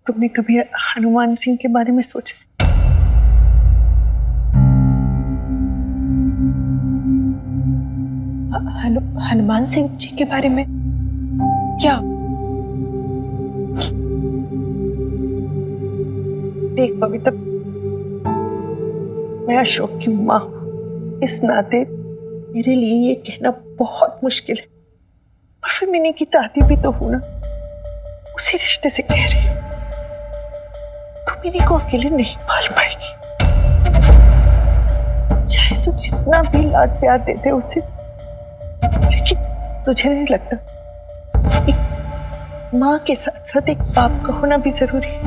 तुमने कभी हनुमान सिंह के बारे में सोचा? हनुमान सिंह जी के बारे में क्या? देख बबीता, मैं अशोक की माँ हूं, इस नाते मेरे लिए ये कहना बहुत मुश्किल है। और फिर मिनी की दादी भी तो हूं ना, उसी रिश्ते से कह रही हूं। तू मिनी को अकेले नहीं पाल पाएगी, चाहे तू जितना भी लाड प्यार दे दे उसे, लेकिन तुझे नहीं लगता एक माँ के साथ साथ एक बाप का होना भी जरूरी है?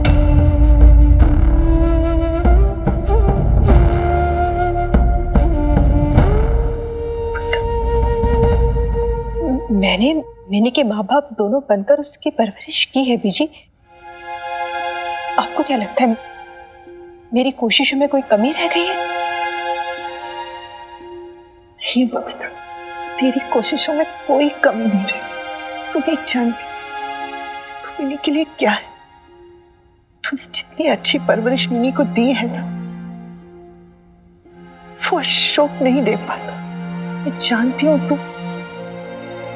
मैंने मिनी के माँ बाप दोनों बनकर उसकी परवरिश की है बीजी। आपको क्या लगता है मेरी कोशिशों में कोई कमी रह गई है? नहीं बबीता, तेरी कोशिशों में कोई कमी नहीं रही। तू नहीं जानती तू मिनी के लिए क्या है। तूने जितनी अच्छी परवरिश मिनी को दी है ना, वो अशोक नहीं दे पाता। मैं जानती हूं तू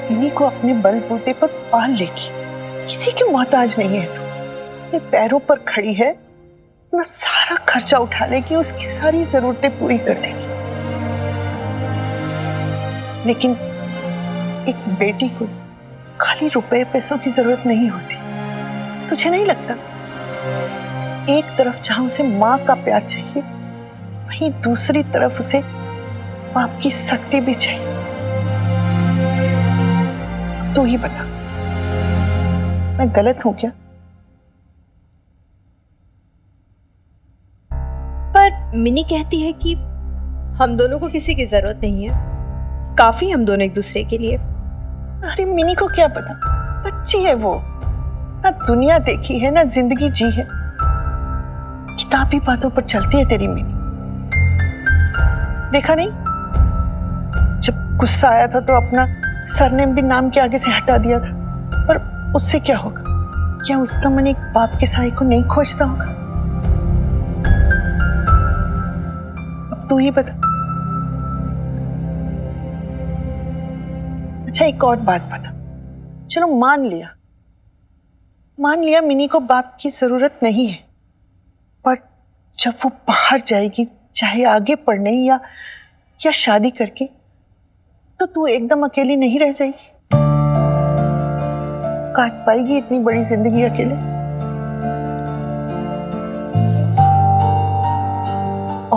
मिनी को अपने बलबूते पर पाल लेगी, किसी की मोहताज नहीं है। तू अपने पैरों पर खड़ी है, अपना सारा खर्चा उठा लेगी, उसकी सारी जरूरतें पूरी कर देगी। लेकिन एक बेटी को खाली रुपए पैसों की जरूरत नहीं होती। तुझे नहीं लगता एक तरफ जहां उसे माँ का प्यार चाहिए, वहीं दूसरी तरफ उसे बाप की शक्ति भी चाहिए? तू ही बता, मैं गलत हूं क्या? पर मिनी कहती है कि हम दोनों को किसी की जरूरत नहीं है, काफी हम दोनों एक दूसरे के लिए। अरे मिनी को क्या पता, बच्ची है वो, ना दुनिया देखी है ना जिंदगी जी है। किताबी बातों पर चलती है तेरी मिनी। देखा नहीं, जब गुस्सा आया था तो अपना सरनेम भी नाम के आगे से हटा दिया था। पर उससे क्या होगा? क्या उसका मन एक बाप के साए को नहीं खोजता होगा? अब तू ही बता। अच्छा एक और बात बता, चलो मान लिया मिनी को बाप की जरूरत नहीं है, पर जब वो बाहर जाएगी, चाहे आगे पढ़ने या शादी करके, तो तू एकदम अकेली नहीं रह जाएगी? काट पाएगी इतनी बड़ी जिंदगी अकेले?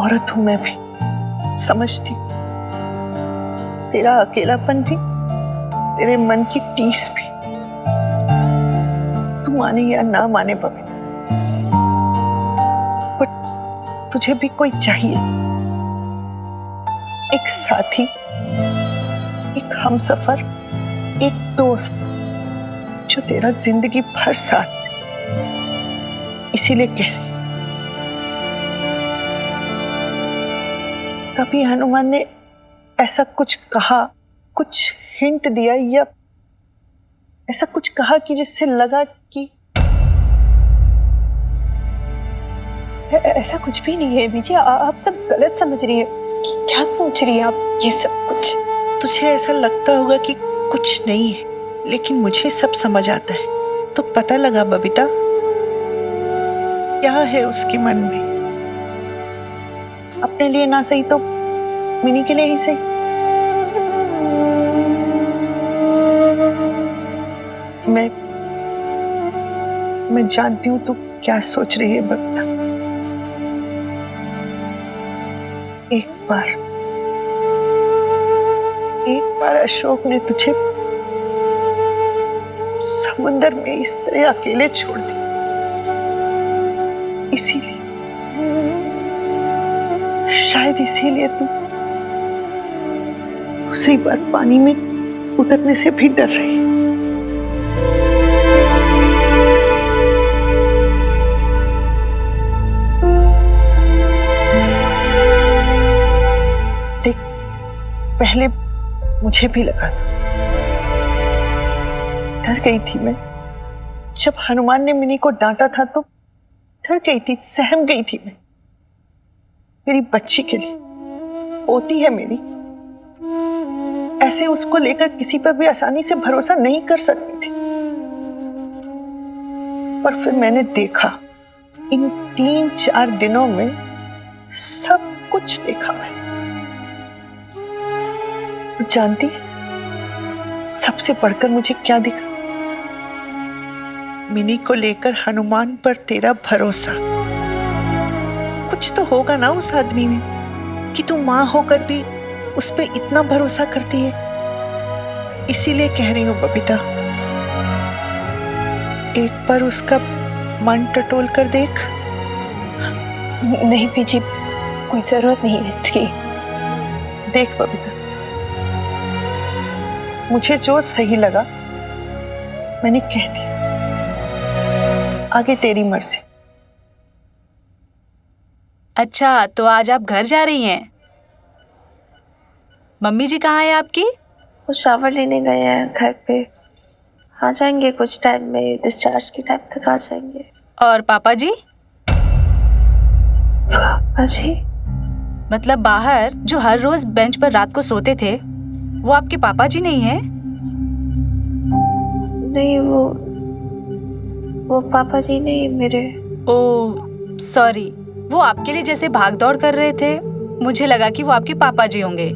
औरत हूं मैं भी, समझती हूं तेरा अकेलापन भी, तेरे मन की टीस भी। तू माने या ना माने बबीता, पर तुझे भी कोई चाहिए, एक साथी, एक हमसफर, एक दोस्त जो तेरा जिंदगी भर साथ दे। इसीलिए कह रही, कभी हनुमान ने ऐसा कुछ कहा, कुछ हिंट दिया, या ऐसा कुछ कहा कि जिससे लगा कि ऐसा कुछ भी नहीं है बीजी, आप सब गलत समझ रही है। क्या सोच रही है आप ये सब कुछ? तुझे ऐसा लगता होगा कि कुछ नहीं है, लेकिन मुझे सब समझ आता है। तो पता लगा बबीता, क्या है उसके मन में? अपने लिए ना सही तो मिनी के लिए ही सही। मैं जानती हूं तू क्या सोच रही है बबीता। एक बार अशोक ने तुझे समुंदर में इस तरह अकेले छोड़ दिया, इसीलिए, शायद इसीलिए तू दूसरी बार पानी में उतरने से भी डर रही। देख, पहले मुझे भी लगा था, डर गई थी मैं। जब हनुमान ने मिनी को डांटा था तो डर गई थी, सहम गई थी मैं। मेरी बच्ची के लिए, पोती है मेरी, ऐसे उसको लेकर किसी पर भी आसानी से भरोसा नहीं कर सकती थी। पर फिर मैंने देखा, इन 3-4 दिनों में सब कुछ देखा मैंने। जानती है सबसे बढ़कर मुझे क्या दिखा? मिनी को लेकर हनुमान पर तेरा भरोसा। कुछ तो होगा ना उस आदमी में कि तू मां होकर भी उस पे इतना भरोसा करती है। इसीलिए कह रही हूं बबीता, एक बार उसका मन टटोल कर देख। नहीं बीजी, कोई जरूरत नहीं है इसकी। देख बबीता, मुझे जो सही लगा मैंने कह दिया, आगे तेरी मर्जी। अच्छा, तो आज आप घर जा रही हैं? मम्मी जी कहाँ है आपकी? वो शावर लेने गए हैं, घर पे आ जाएंगे कुछ टाइम में, डिस्चार्ज के टाइम तक आ जाएंगे। और पापा जी? पापा जी? मतलब बाहर जो हर रोज बेंच पर रात को सोते थे, वो आपके पापा जी नहीं हैं? नहीं, वो पापा जी नहीं मेरे। ओह सॉरी, वो आपके लिए जैसे भाग दौड़ कर रहे थे, मुझे लगा कि वो आपके पापा जी होंगे।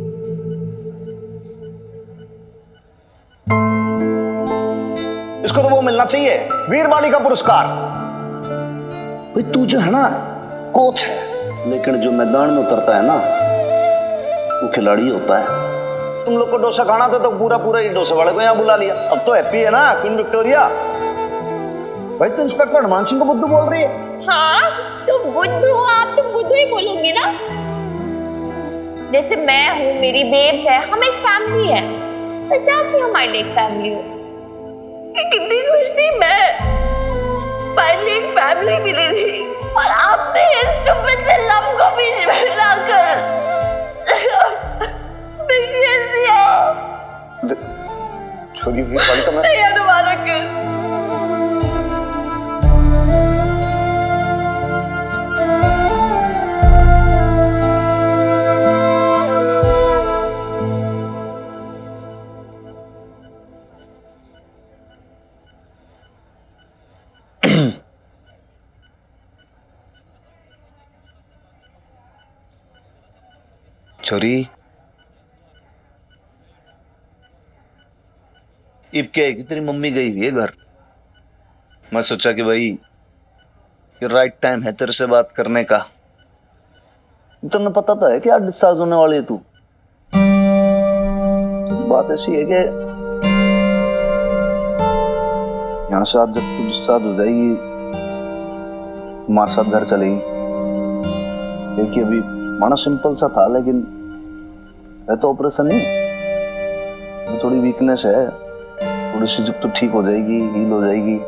इसको तो वो मिलना चाहिए, वीर बालिका पुरस्कार। भाई तू जो है ना कोच है, लेकिन जो मैदान में उतरता है ना वो खिलाड़ी होता है। तुम लोग को डोसा खाना था तो पूरा पूरा ही डोसा वाले को यहाँ बुला लिया। अब तो हैप्पी है ना क्वीन विक्टोरिया। भाई तू इंस्पेक्टर हनुमान सिंह को बुद्धू बोल रही है? हाँ तो बुद्धू, आप तो बुद्धू ही बोलोगे ना। जैसे मैं हूँ, मेरी बेब्स है, हम एक फैमिली है, वैसे आप भी हमारे लिए एक फैमिली हो। कितनी खुश थी मैं, फाइनली एक फैमिली मिली थी, और आपने इस स्टूपिड से लव को बीच में लाकर छोरी वीर बालिका में नहीं हनुमान अंकल। छोरी इब क्या है कि तेरी मम्मी गई हुई है घर। मैं सोचा कि भाई ये राइट टाइम है तेरे से बात करने का। तुम्हें पता तो है कि आज डिस्चार्ज होने वाली है तू। बात ऐसी है कि यहाँ से आज जब तू डिस्चार्ज हो जाएगी, हमारे साथ घर चलेगी। देखिए अभी माना सिंपल सा था, लेकिन है तो ऑपरेशन नहीं, थोड़ी वीकनेस है, थोड़ी सी जब तो ठीक हो जाएगी, हील हो जाएगी,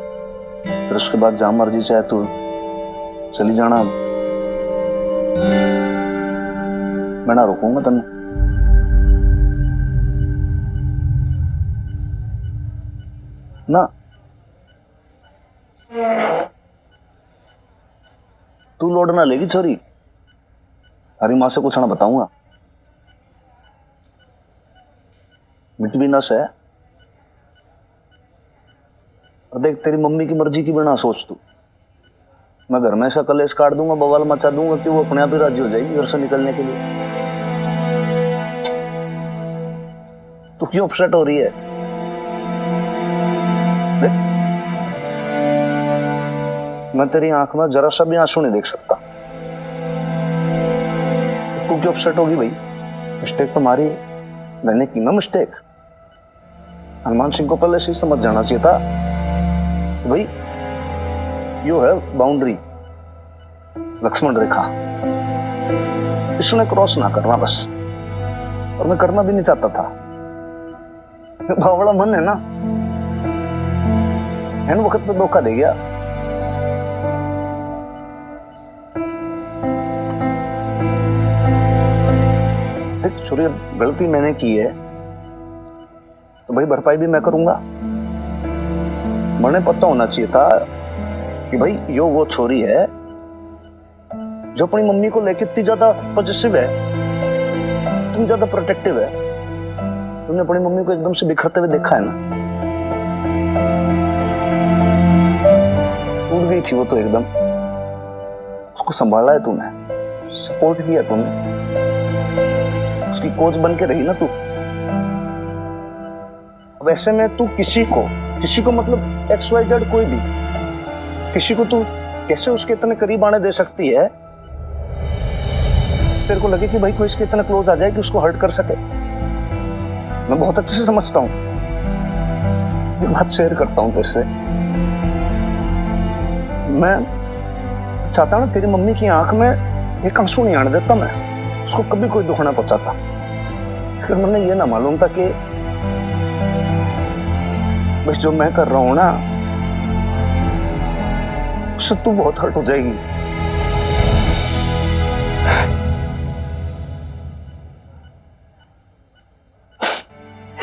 फिर उसके बाद जहां मर्जी चाहे तो चली जाना। मैं ना रोकूंगा तन्ने। ना तू लोड ना लेगी छोरी, हरी माँ से कुछ ना बताऊंगा। मिट भी नस है। और देख तेरी मम्मी की मर्जी की बिना सोच तू, मैं घर में ऐसा कलेश काट दूंगा, बवाल मचा दूंगा कि वो अपने आप ही राजी हो जाएगी घर से निकलने के लिए। तू क्यों अपसेट हो रही है? देख मैं तेरी आंख में जरा सा भी आंसू नहीं देख सकता। तू क्यों अपसेट होगी भाई? मिस्टेक तुम्हारी है, मैंने की ना मिस्टेक। हनुमान सिंह को पहले से ही समझ जाना चाहिए था भाई यू है बाउंड्री, लक्ष्मण रेखा, इसने क्रॉस ना करना बस। और मैं करना भी नहीं चाहता था, बावड़ा मन है ना, एन वक्त पे धोखा दे गया। देख छोरी, गलती मैंने की है तो भाई भरपाई भी मैं करूंगा। मैंने पता होना चाहिए था कि भाई यो वो छोरी है जो अपनी मम्मी को लेकर इतनी ज्यादा पॉजिटिव है, तुम ज्यादा प्रोटेक्टिव है, तुमने अपनी मम्मी को एकदम से बिखरते हुए देखा है ना? टूट गई थी वो तो एकदम। उसको संभाला है तूने, सपोर्ट किया तूने, उसकी कोच बन के रही ना तू। अब ऐसे में तू किसी को मतलब XYZ कोई भी, किसी को तू कैसे उसके इतने करीब आने दे सकती है? तेरे को लगे कि भाई कोई इसके इतना क्लोज आ जाए कि उसको हर्ट कर सके? मैं बहुत अच्छे से समझता हूं, ये बात शेयर करता हूं तेरे से। मैं चाहता हूं ना तेरी मम्मी की आंख में एक आंसू नहीं आने देता, मैं उसको कभी कोई दुख ना पहुंचाता। फिर मैंने ये ना मालूम था कि बस जो मैं कर रहा हूं ना उससे तू बहुत हर्ट हो जाएगी।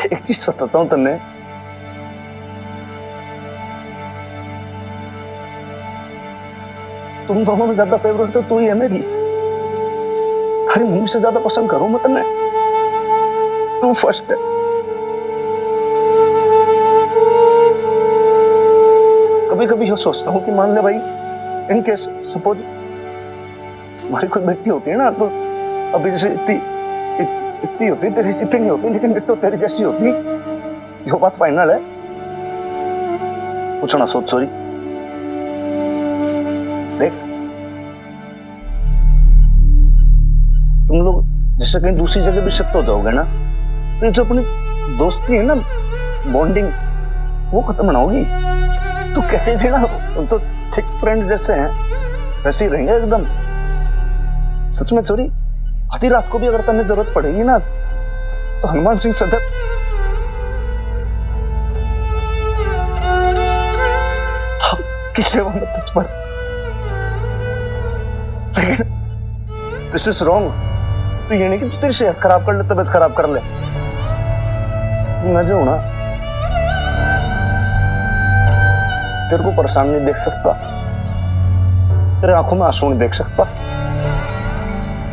एक चीज बताता हूं तन्ने, तुम दोनों में ज्यादा फेवरेट तो तू ही है मेरी। तेरी मम्मी से ज्यादा पसंद करूं मैं तन्ने, तू फर्स्ट है। कभी कभी ये सोचता हूँ कि मान ले भाई, इन केस सपोज हमारी कोई बेटी होती है ना, तो अभी जैसे इतनी होती, तेरी जितनी नहीं होती, लेकिन तो तेरी जैसी होती, ये बात फाइनल है। कुछ ना सोच। सॉरी देख, तुम लोग जैसे कहीं दूसरी जगह भी शिफ्ट हो जाओगे ना, तो ये जो अपनी दोस्ती है ना, बॉन्डिंग, वो खत्म ना होगी। तू कहते थे ना हम तो थिक फ्रेंड जैसे हैं, वैसे ही रहेंगे एकदम। सच में चोरी, आधी रात को भी अगर तुम्हें जरूरत पड़ेगी ना, तो हनुमान सिंह सदैव की सेवा में तुझ पर। लेकिन दिस इज रॉन्ग। तो ये नहीं कि तू तेरी सेहत खराब कर ले, तबीयत खराब कर ले। मैं जो हूं ना, तेरे को परेशान नहीं देख सकता, तेरे आंखों में आंसू नहीं देख सकता।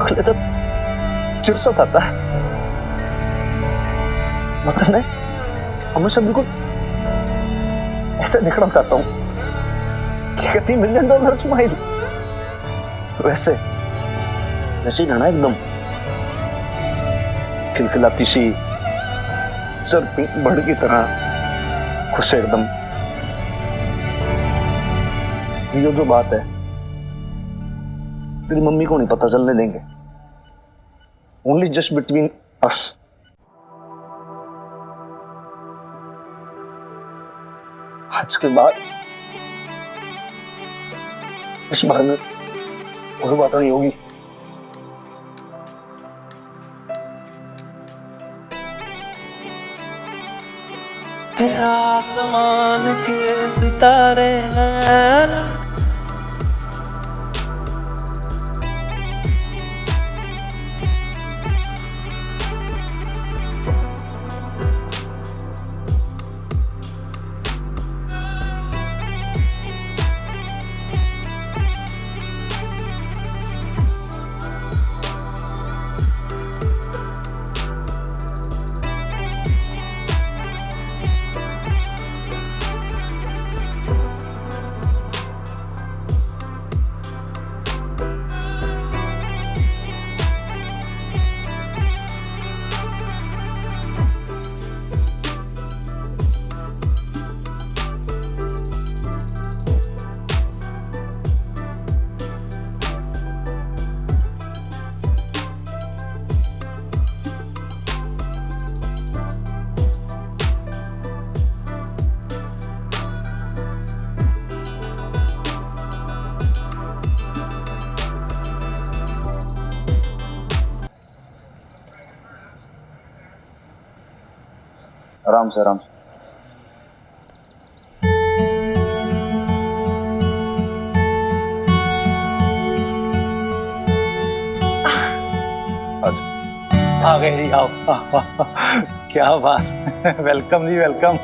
कल तो चिरसत आता है, मतलब मैं हमेशा बिल्कुल ऐसे देखना चाहता हूं कि कहती $1 मिलियन स्माइल, वैसे वैसे ही रहना एकदम खिलखिलाती सी सर्पिंग बर्ड की तरह, खुश एकदम। ये जो बात है तेरी मम्मी को नहीं पता चलने देंगे, ओनली जस्ट बिटवीन अस। आज के बाद इस बारे में कोई बात नहीं होगी। आसमान के सितारे हैं, आराम से आराम से। आ गए जी, आओ। क्या बात, वेलकम जी वेलकम।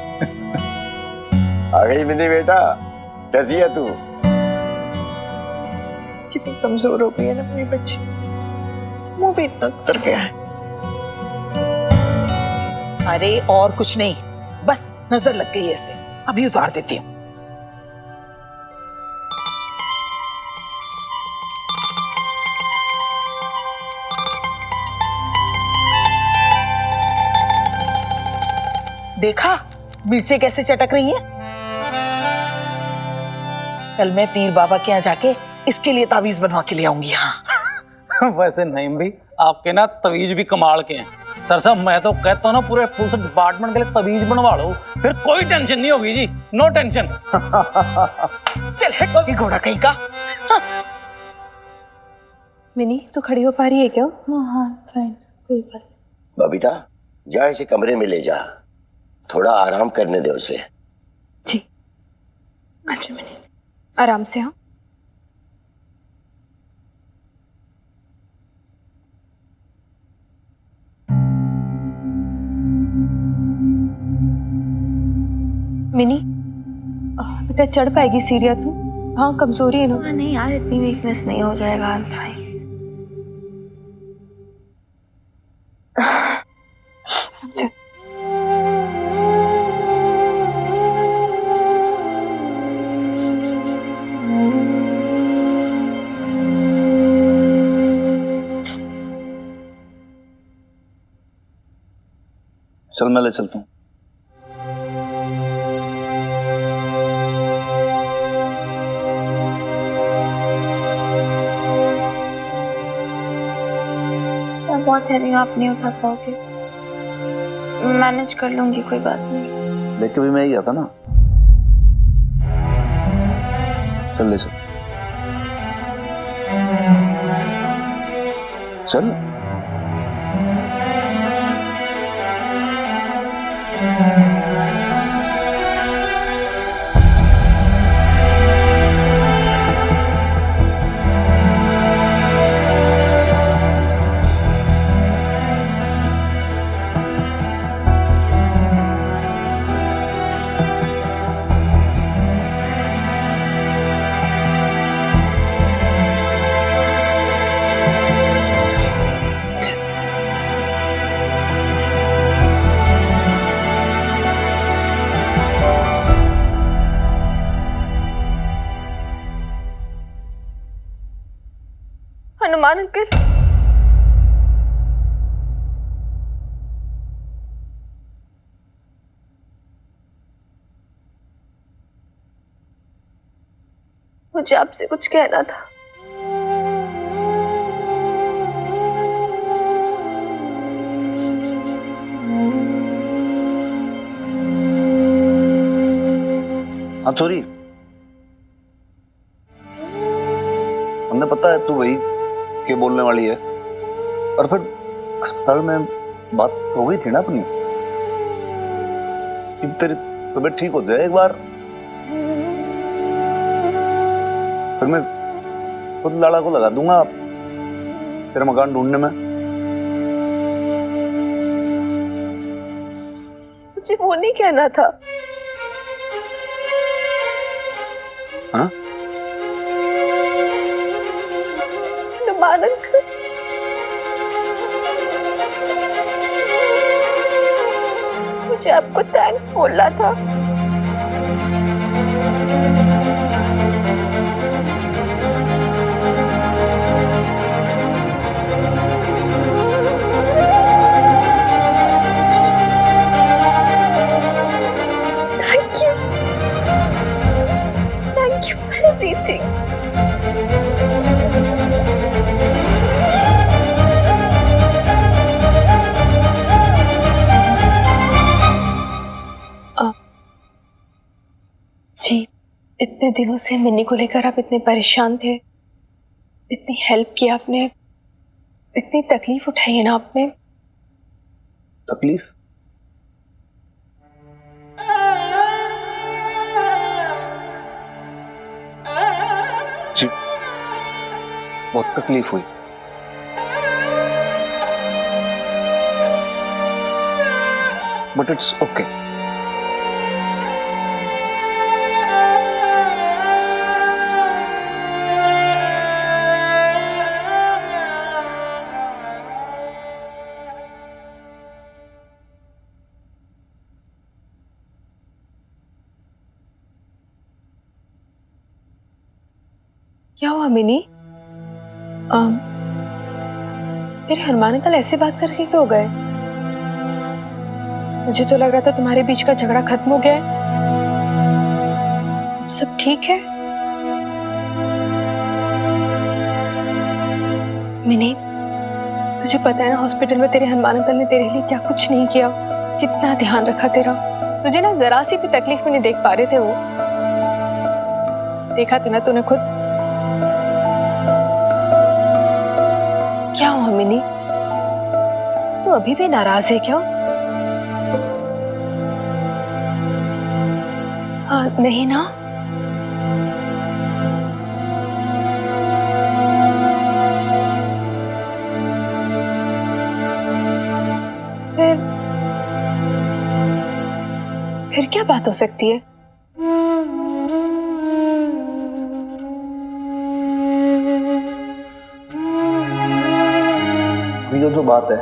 आ गई मेरी बेटा, कैसी है तू? कितनी कमजोर हो गई है ना मेरी बच्ची, मुंह भी इतना उतर गया है। अरे और कुछ नहीं, बस नजर लग गई ऐसे, अभी उतार देती हूँ। देखा मिर्चे कैसे चटक रही हैं? कल मैं पीर बाबा के यहाँ जाके इसके लिए तावीज बनवा के ले आऊंगी। हाँ वैसे नईम भाई आपके ना तवीज भी कमाल के हैं। सर साहब मैं तो कहता हूँ ना पूरे पुलिस डिपार्टमेंट के लिए तवीज बनवा लो, फिर कोई टेंशन नहीं होगी जी, नो टेंशन। चल हट ये घोड़ा कहीं का। मिनी तो खड़ी हो पा रही है क्या? हाँ फाइन, कोई बात। बबीता जा इसे कमरे में ले जा, थोड़ा आराम करने दे उसे। जी अच्छा मिनी, आराम से। हाँ मिनी, बेटा चढ़ पाएगी सीढ़ियाँ तू? हाँ कमजोरी है ना? नहीं यार इतनी वीकनेस नहीं हो जाएगा, आई एम फाइन। आराम से। चल मैं ले चलता हूँ। बहुत हैवी, आप नहीं उठा पाओगे, मैनेज कर लूंगी, कोई बात नहीं। लेके भी मैं ही आता ना। चल ले चल चल। हनुमान अंकल, मुझे आपसे कुछ कहना था। हाँ सॉरी, हमने पता है तू वही के बोलने वाली है, और फिर अस्पताल में बात हो गई थी ना अपनी कि तेरी तबीयत ठीक हो जाए एक बार, फिर मैं खुद लाड़ा को लगा दूंगा तेरा मकान ढूंढने में। मुझे वो नहीं कहना था। हाँ हनुमान अंकल, मुझे आपको थैंक्स बोलना था। Thank you for everything. जी इतने दिनों से मिन्नी को लेकर आप इतने परेशान थे, इतनी हेल्प की आपने, इतनी तकलीफ उठाई है ना आपने। तकलीफ? जी बहुत तकलीफ हुई, बट इट्स ओके। क्या हुआ मिनी? तेरे हनुमान अंकल ऐसे बात करके क्यों गए? मुझे तो लग रहा था तुम्हारे बीच का झगड़ा खत्म हो गया है। सब ठीक है? मिनी, तुझे पता है ना हॉस्पिटल में तेरे हनुमान अंकल ने तेरे लिए क्या कुछ नहीं किया, कितना ध्यान रखा तेरा। तुझे ना जरा सी भी तकलीफ में नहीं देख पा रहे थे वो। देखा था ना तूने खुद। क्या हुआ मिनी? तू अभी भी नाराज है क्या? हाँ, नहीं ना? फिर क्या बात हो सकती है? ये जो बात है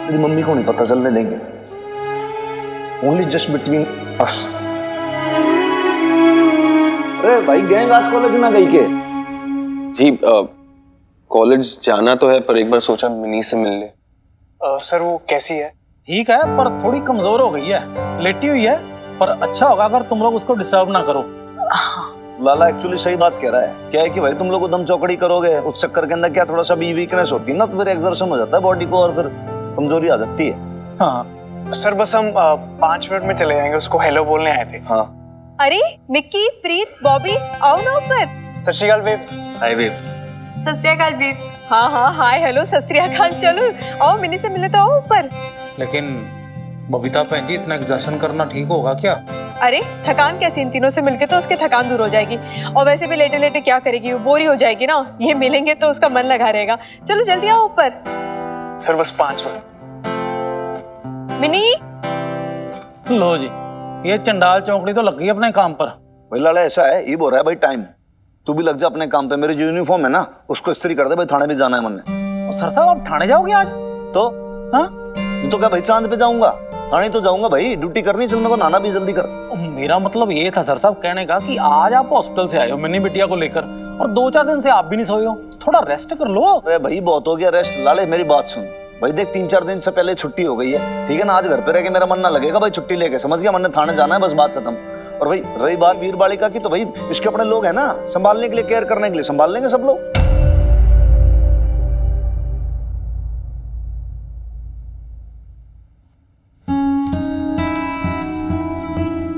मेरी मम्मी को नहीं पता चलने देंगे। Only just between us. अरे भाई गैंग आज कॉलेज ना गई के? जी कॉलेज जाना तो है पर एक बार सोचा मिनी से मिल ले। सर वो कैसी है? ठीक है पर थोड़ी कमजोर हो गई है, लेटी हुई है, पर अच्छा होगा अगर तुम लोग उसको डिस्टर्ब ना करो। लाला एक्चुअली सही बात कह रहा है। क्या है कि भाई तुम लोग दम चौकड़ी करोगे उस चक्कर के अंदर क्या थोड़ा सा भी वीकनेस होती है ना, तो फिर एक्सर्शन हो जाता है बॉडी को और फिर कमजोरी आ जाती है। हाँ सर बस हम 5 मिनट में चले जाएंगे, उसको हेलो बोलने आए थे। हाँ अरे मिक्की, प्रीत, बॉबी, आओ ना ऊपर। सत श्री अकाल बेब्स। हाय बेब। सत श्री अकाल बेब्स। हाँ हाँ, हाय हेलो सत श्री अकाल। चलो आओ, मिनी से मिले तो आओ ऊपर। लेकिन बबीता बहन जी इतना एग्जर्शन करना ठीक होगा क्या? अरे थकान कैसी, इन तीनों से मिलके तो उसकी थकान दूर हो जाएगी। और वैसे भी लेटे लेटे क्या करेगी, वो बोरी हो जाएगी ना। ये मिलेंगे तो उसका मन लगा रहेगा। चलो जल्दी आओ ऊपर। सर बस 5 मिनट। मिनी, लो जी, ये चंडाल चौकड़ी तो लग गई अपने काम पर। भाई लाला ऐसा है, ये बोल रहा है भाई टाइम, तू भी लग जा अपने काम पे। मेरी जो यूनिफॉर्म है ना उसको इस्त्री कर दे भाई, थाने भी जाना है मैंने। सर साहब आप थाने जाओगे आज? तो हाँ तो क्या भाई चांद पे जाऊंगा, थाने तो जाऊंगा भाई, ड्यूटी करनी। चल मेरे को नहाना भी जल्दी कर। मेरा मतलब ये था सर साहब कहने का कि आज आप हॉस्पिटल से आए हो मिनी बिटिया को लेकर और 2-4 दिन से आप भी नहीं सोए हो, थोड़ा रेस्ट कर लो। अरे भाई बहुत हो गया रेस्ट। लाले मेरी बात सुन भाई, देख 3-4 दिन से पहले छुट्टी हो गई है, ठीक है ना। आज घर पे रह के मेरा मन ना लगेगा भाई, छुट्टी लेके, समझ गया। मैंने थाने जाना है, बस बात खत्म। और भाई रही बात वीर बालिका की, तो भाई इसके अपने लोग हैं ना संभालने के लिए, केयर करने के लिए, संभाल लेंगे सब लोग।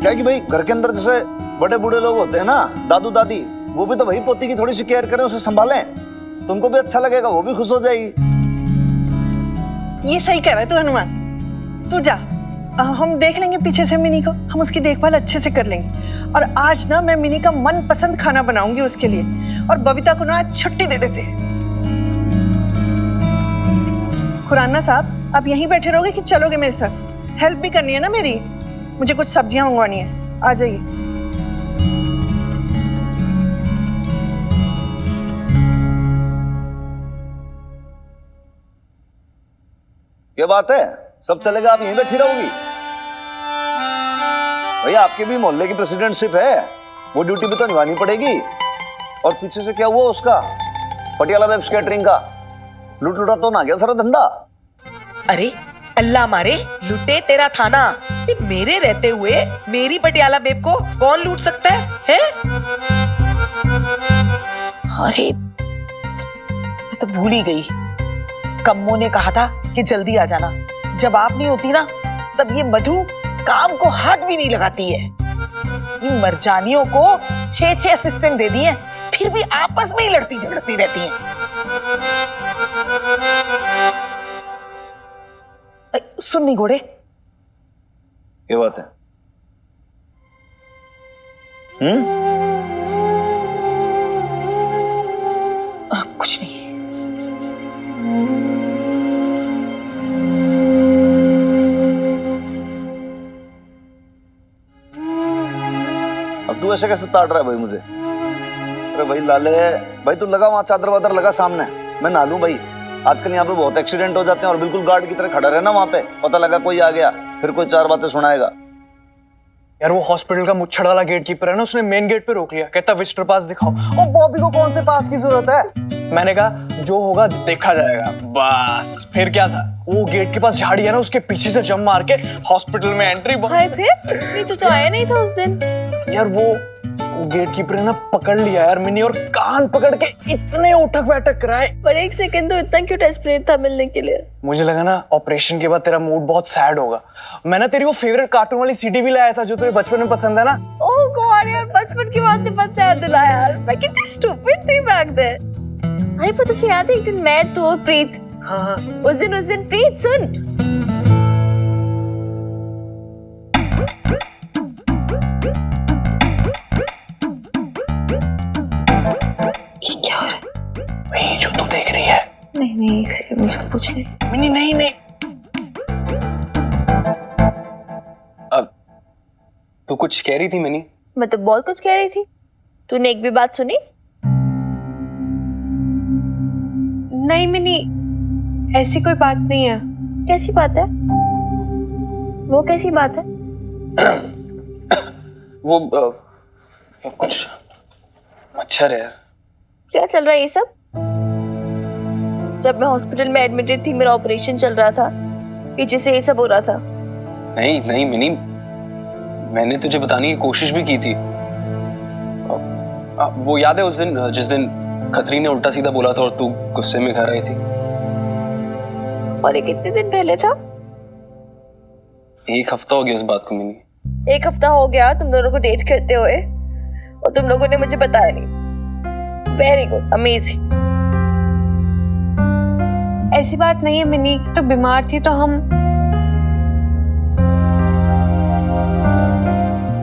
क्या कि भाई घर के अंदर जैसे बड़े बूढ़े लोग होते हैं ना, दादू दादी, वो भी तो भाई पोती की थोड़ी सी केयर करें, उसे संभालें, तुमको भी अच्छा लगेगा, वो भी खुश हो जाएगी। ये सही कह रहा है तू हनुमान। तू जा, हम देख लेंगे पीछे से मिनी को, हम उसकी देखभाल अच्छे से कर लेंगे। और आज ना मैं मिनी का मनपसंद खाना बनाऊंगी उसके लिए, और बबीता को ना आज छुट्टी दे देते। खुराना साहब आप यहीं बैठे रहोगे कि चलोगे मेरे साथ? हेल्प भी करनी है ना मेरी, मुझे कुछ सब्जियां मंगवानी है, आ जाइए। क्या बात है, सब चलेगा, आप यहीं बैठी रहोगी? भैया आपके भी मोहल्ले की प्रेसिडेंटशिप है, वो ड्यूटी भी तो निभानी पड़ेगी। और पीछे से क्या हुआ उसका, पटियाला वेब्स कैटरिंग का लूट लुटा तो ना गया सारा धंधा? अरे अल्लाह मारे, लुटे तेरा थाना। ये मेरे रहते हुए मेरी पटियाला बेब को कौन लूट सकता है? अरे मैं तो भूल ही गई, कम्मो ने कहा था कि जल्दी आ जाना। जब आप नहीं होती ना तब ये मधु काम को हाथ भी नहीं लगाती है। इन मरजानियों को 6-6 असिस्टेंट दे दिए, फिर भी आपस में ही लड़ती झगड़ती रहती हैं। सुन्नी घोड़े, क्या बात है? कुछ नहीं। अब तू ऐसे कैसे ताड़ रहा है भाई मुझे? अरे भाई लाले, भाई तू लगा वहां चादर वादर लगा सामने, मैं नहा लूं भाई। आजकल यहाँ पे बहुत एक्सीडेंट हो जाते हैं, और बिल्कुल गार्ड की तरह खड़ा रहना वहां पे, पता लगा कोई आ गया फिर कोई 4 बातें सुनाएगा। यार वो हॉस्पिटल का मुच्छड़ वाला गेट कीपर है ना, उसने मेन गेट पे रोक लिया, कहता विजिटर पास दिखाओ। और बॉबी को कौन से पास की जरूरत है? मैंने कहा जो होगा देखा जाएगा। बस फिर क्या था, वो गेट के पास झाड़ी है ना, उसके पीछे से जंप मार के हॉस्पिटल में एंट्री। हाय फिर नहीं तो आया नहीं था उस दिन। यार वो गेट कीपर ने ना पकड़ लिया यार मिनी, और कान पकड़ के इतने उठक बैठक कराए। पर एक सेकंड तो इतना क्यों डेस्परेट था मिलने के लिए? मुझे लगा ना ऑपरेशन के बाद तेरा मूड बहुत सैड होगा। मैं ना तेरी वो फेवरेट कार्टून वाली सीडी भी लाया था जो तुझे बचपन में पसंद है ना। ओह गॉड यार, बचपन की बात नहीं पता याद दिलाया यार, मैं कितनी स्टूपिड थी बैक देन। अरे पर तुझे याद है एक दिन मैं तो प्रीत, हाँ उस दिन प्रीत सुन, ये क्या हो रहा है? वही जो तू देख रही है। नहीं एक सेकंड मुझे पूछ ले। मिनी नहीं अब तू कुछ कह रही थी मिनी? मैं तो बहुत कुछ कह रही थी, तूने एक भी बात सुनी? नहीं मिनी, ऐसी कोई बात नहीं है। कैसी बात है? वो कैसी बात है? वो कुछ मच्छर है यार। क्या चल रहा है ये सब? जब मैं हॉस्पिटल में एडमिटेड थी, मेरा ऑपरेशन चल रहा था, पीछे से ये सब हो रहा था। नहीं मिनी, मैंने तुझे बताने की कोशिश भी की थी। वो याद है उस दिन जिस दिन खतरी ने उल्टा सीधा बोला था और तू गुस्से में घर आई थी? और ये कितने दिन पहले था? 1 हफ्ता हो गया इस बात को मिनी। 1 हफ्ता हो गया तुम दोनों को डेट करते हुए, और तुम लोगों ने मुझे बताया नहीं। Very good, amazing. ऐसी बात नहीं है मिनी, तो बीमार थी तो हम।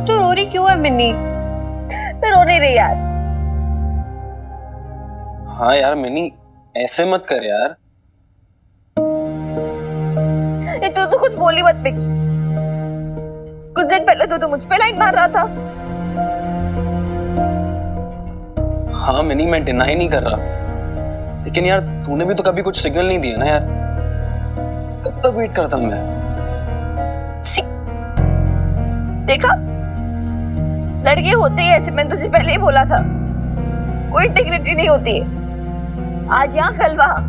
तो रो रही क्यों है मिनी? मैं रो नहीं रही यार। हाँ यार मिनी, ऐसे मत कर यार। तू तो कुछ बोली मत पिक। कुछ दिन पहले तू तो मुझ पे लाइन मार रहा था। हाँ मिनी, मैं डिनाई नहीं कर रहा, लेकिन यार तूने भी तो कभी कुछ सिग्नल नहीं दिया ना यार। कब तक वेट करता मैं? देखा, लड़के होते ही ऐसे, मैंने तुझे पहले ही बोला था। कोई डिग्निटी नहीं होती है, आज यहाँ कल वहाँ।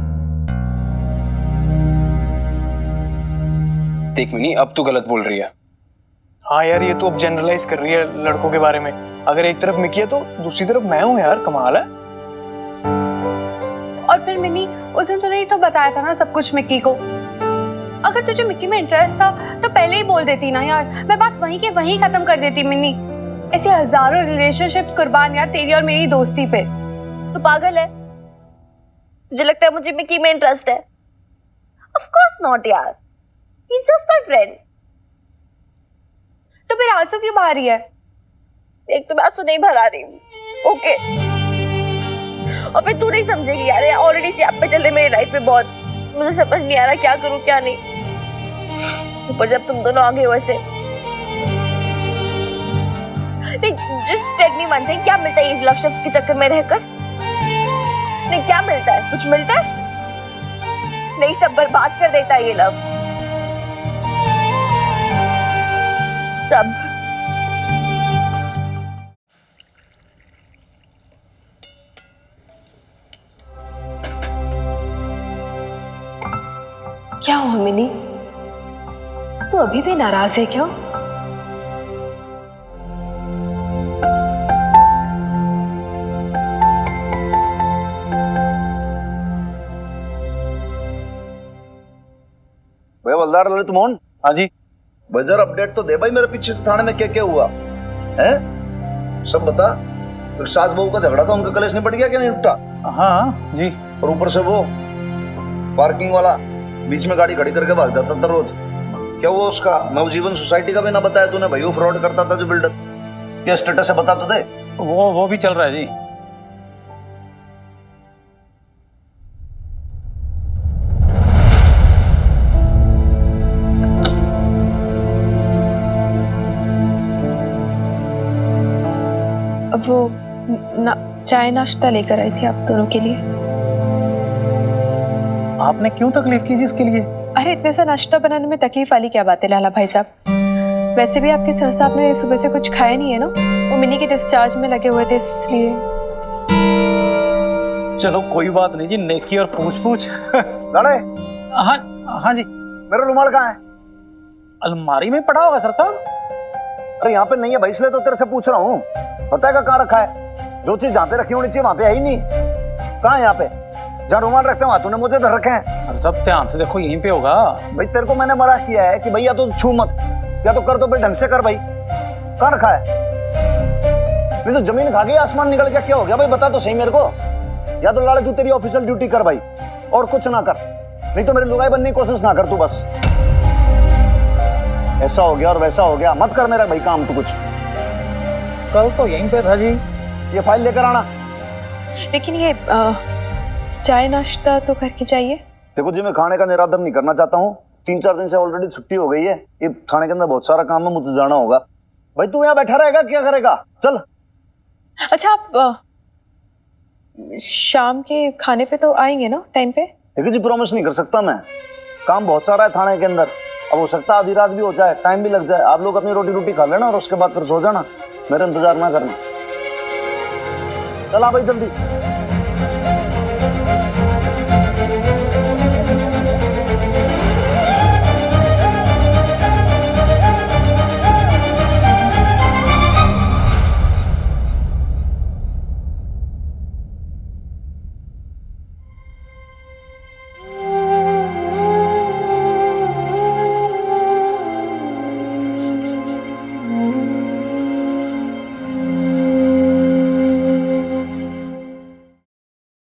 देख मिनी, अब तू गलत बोल रही है। हाँ यार, ये तो अब जनरलाइज कर रही है लड़कों के बारे में। अगर एक तरफ मिकी है तो दूसरी तरफ मैं हूँ यार, कमाल है। और फिर मिनी, उस दिन तूने ही तो बताया था ना सब कुछ मिक्की को। अगर तुझे मिक्की में इंटरेस्ट था तो पहले ही बोल देती ना यार, मैं बात वहीं के वहीं खत्म कर देती मिनी। ऐसे हजारों रिलेशनशिप्स कुर्बान यार तेरी और मेरी दोस्ती पे। तू पागल है? तुझे लगता है मुझे मिक्की में इंटरेस्ट है? ऑफ कोर्स नॉट यार, he is just my friend. तो फिर आंसू क्यों बहा रही है? एक तो मैं आंसू नहीं भरा रही हूँ, ओके? और फिर तू नहीं समझेगी यार, ऑलरेडी सी आप पे चल रही मेरी लाइफ में बहुत। मुझे समझ नहीं आ रहा क्या करूँ क्या नहीं। ऊपर जब तुम दोनों आगे हो ऐसे। नहीं, just tell me one thing, क्या मिलता है इस लव शब्द के चक्कर में रहकर? नहीं, क्या मिलता है? कुछ मिलता है? नहीं, सब बर्बाद कर देता है ये लव, सब। क्या हुआ मिनी? तू अभी भी नाराज है क्या? भाई हवलदार ललित मोहन। हाँ जी। भाई जरा अपडेट तो दे भाई, मेरे पीछे से थाने में क्या क्या हुआ है, सब बता। फिर सास बहू का झगड़ा था, उनका कलेश निपट गया क्या नहीं निपटा? हाँ जी। और ऊपर से वो पार्किंग वाला बीच में गाड़ी खड़ी करके भाग जाता था रोज, क्या वो उसका नवजीवन सोसाइटी का भी ना बताया तूने भाई? वो फ्रॉड करता था जो बिल्डर, क्या स्टेटस है बता तो दे। वो भी चल रहा है जी। वो चाय नाश्ता लेकर आई थी आप दोनों के लिए। आपने क्यों तकलीफ की जी इसके लिए? अरे इतने सा नाश्ता बनाने में तकलीफ वाली क्या बात है लाला भाई साहब? वैसे भी आपके सर साहब ने सुबह से कुछ खाया नहीं है ना, वो मिनी के डिस्चार्ज में लगे हुए थे इसलिए। चलो कोई बात नहीं जी, नेकी और पूछ पूछ। लड़े हाँ हाँ जी। मेरा रुमाल कहाँ है? अलमारी में पड़ा होगा सर साहब। अरे यहाँ पे नहीं है भाई, इसलिए तो तेरे से पूछ रहा हूँ। पता है कहाँ रखा है? जो चीज जहाँ पे रखी होनी चाहिए वहां पे है ही नहीं। कहाँ है यहाँ पे? जहाँ रुमाल रखते हैं वहां तूने मुझे धर रखे हैं। सर साहब ध्यान से देखो, यहीं पे होगा। भाई तेरे को मैंने मना किया है कि भाई या तो छू मत, या तो कर दो भाई ढंग से कर। भाई कहाँ रखा है? नहीं तो जमीन खा गई, आसमान निकल गया, क्या हो गया भाई? बता तो सही मेरे को। या तो लाड़े तू तेरी ऑफिशियल ड्यूटी कर भाई, और कुछ ना कर, नहीं तो मेरी लुगाई बनने की कोशिश ना कर तू बस। ऐसा हो गया और वैसा हो गया, मत कर मेरा भाई काम तू कुछ। कल तो यहीं पे था जी। ये फाइल लेकर आना। लेकिन ये चाय नाश्ता तो करके चाहिए। देखो जी, मैं खाने का निरादर नहीं करना चाहता हूँ। 3-4 दिन से ऑलरेडी छुट्टी हो गई है। ये खाने के अंदर बहुत सारा काम है, मुझे जाना होगा। भाई तू यहाँ बैठा रहेगा, क्या करेगा? चल। अच्छा आप शाम के खाने पे तो आएंगे ना टाइम पे? देखिए जी, प्रॉमिस नहीं कर सकता मैं, काम बहुत सारा है थाने के अंदर। अब हो सकता है आधी रात भी हो जाए, टाइम भी लग जाए। आप लोग अपनी रोटी खा लेना और उसके बाद फिर सो जाना, मेरा इंतजार ना करना। चल आ भाई जल्दी।